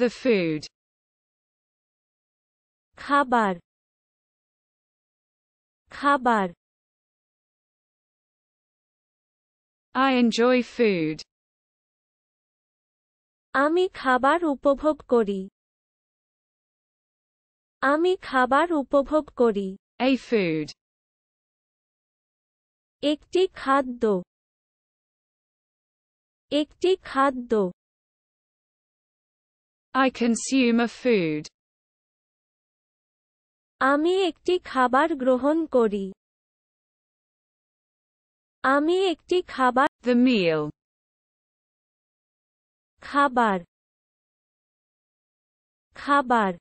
The food. খাবার খাবার I enjoy food. আমি খাবার উপভোগ করি আমি খাবার উপভোগ করি A food. একটি খাদ্য একটি খাদ্য I consume a food. আমি একটি খাবার গ্রহণ করি আমি একটি খাবার The meal. খাবার খাবার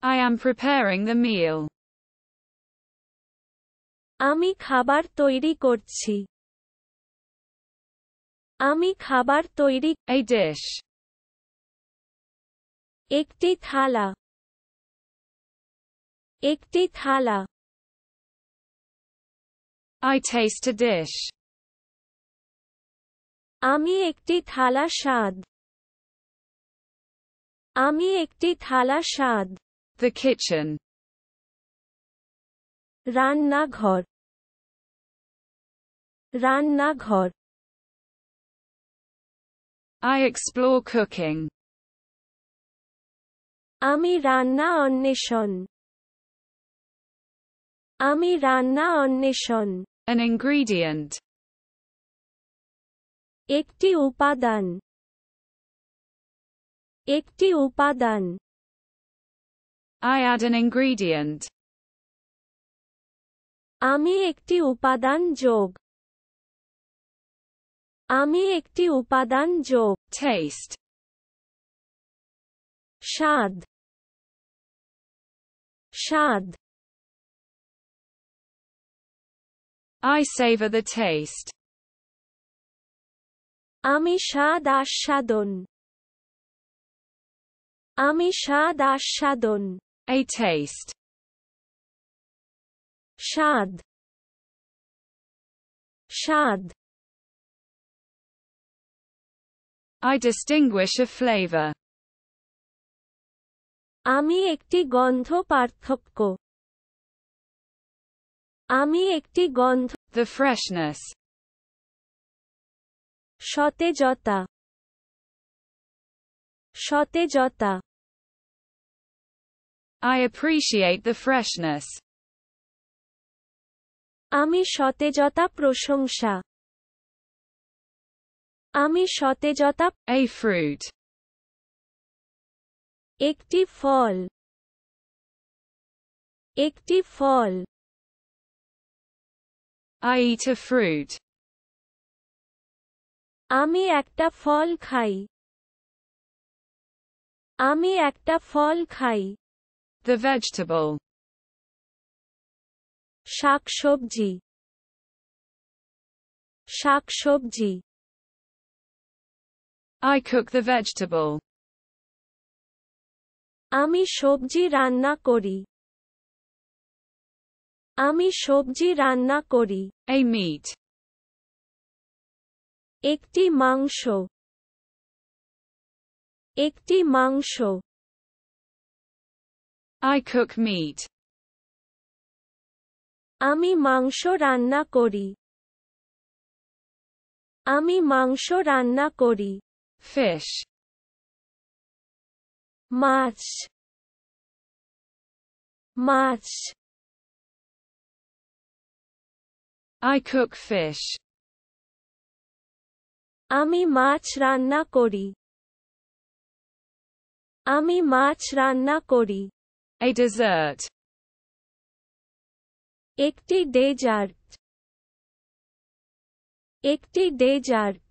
I am preparing the meal. আমি খাবার তৈরি করছি আমি খাবার তৈরি A dish. একটি থালা একটি থালা I taste a dish. আমি একটি থালা স্বাদ আমি একটি থালা স্বাদ The kitchen. রান্নাঘর রান্নাঘর I explore cooking. আমি রান্না অন্বেষণ আমি রান্না অন্বেষণ An ingredient. একটি উপাদান একটি উপাদান I add an ingredient. আমি একটি উপাদান যোগ আমি একটি উপাদান যোগ Taste. স্বাদ স্বাদ I savor the taste. আমি স্বাদ আস্বাদন আমি স্বাদ আস্বাদন A taste. স্বাদ স্বাদ I distinguish a flavor. আমি একটি গন্ধ পার্থক্য আমি একটি গন্ধ The freshness. সতেজতা সতেজতা I appreciate the freshness. আমি সতেজতা প্রশংসা আমি সতেজতা A fruit. একটি ফল একটি ফল I eat a fruit. আমি একটা ফল খাই আমি একটা ফল খাই The vegetable. শাকসবজি শাকসবজি I cook the vegetable. আমি সবজি রান্না করি আমি সবজি রান্না করি A meat. একটি মাংস একটি মাংস I cook meat. আমি মাংস রান্না করি আমি মাংস রান্না করি Fish. Much much I cook fish. আমি মাছ রান্না করি আমি মাছ রান্না করি A dessert. একটি ডেজার্ট একটি ডেজার্ট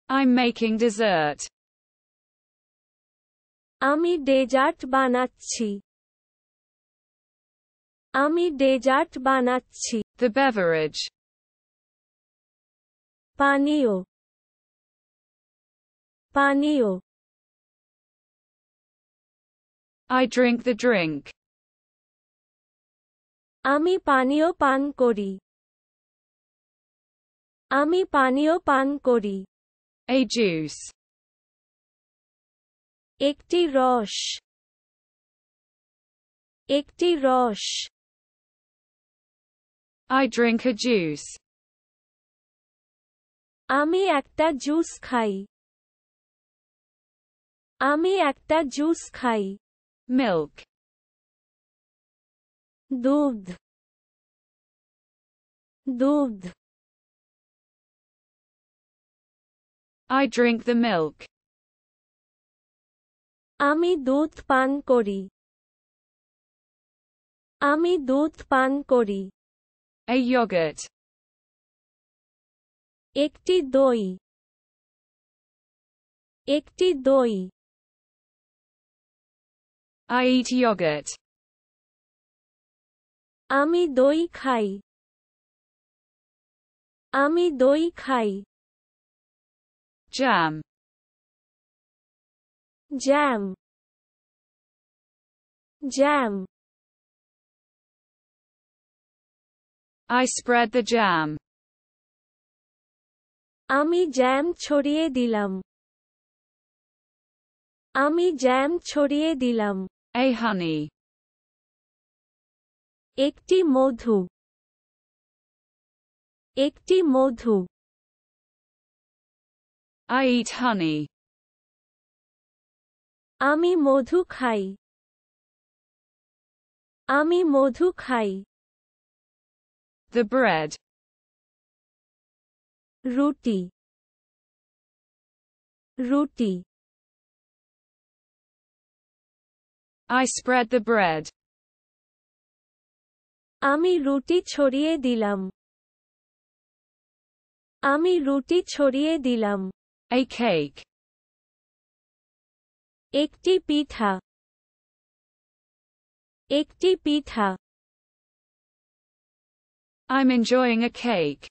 I'm making dessert. আমি ডেজার্ট বানাচ্ছি আমি ডেজার্ট বানাচ্ছি The beverage. পানীয় পানীয় I drink the drink. আমি পানীয় পান করি আমি পানীয় পান করি A juice. একটি রস, একটি রস। I drink a juice. আমি একটা জুস খাই, আমি একটা জুস খাই। Milk. দুধ, দুধ। I drink the milk. আমি দুধ পান করি, আমি দুধ পান করি। A yogurt. একটি দই, একটি দই। I eat yogurt. আমি দই খাই, আমি দই খাই। Jam. Jam, jam. I spread the jam. আমি জ্যাম ছড়িয়ে দিলাম, আমি জ্যাম ছড়িয়ে দিলাম। A honey. একটি মধু, একটি মধু। I eat honey. আমি মধু খাই, আমি মধু খাই। The bread. রুটি, রুটি। I spread the bread. আমি রুটি ছড়িয়ে দিলাম, আমি রুটি ছড়িয়ে দিলাম। A cake. একটি পিঠা, একটি পিঠা। I'm enjoying a cake.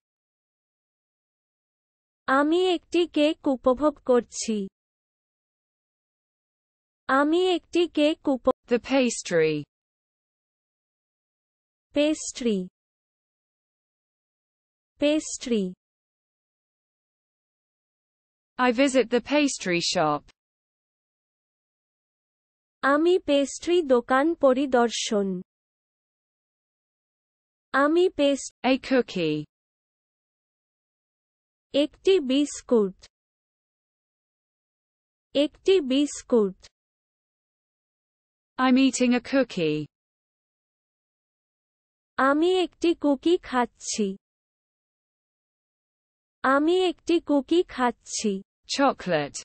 আমি একটি কেক উপভোগ করছি, আমি একটি cake The pastry. Pastry, pastry. I visit the pastry shop. আমি পেস্ট্রি দোকান পরিদর্শন, আমি A cookie. একটি বিস্কুট, একটি biscuit. I'm eating a cookie. আমি একটি কুকি খাচ্ছি, আমি একটি কুকি খাচ্ছি। Chocolate.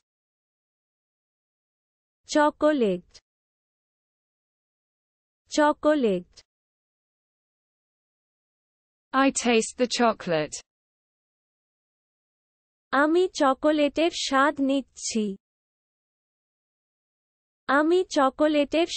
Chocolate, chocolate. I taste the chocolate. আমি চকোলেটের স্বাদ নিচ্ছি, আমি চকোলেটের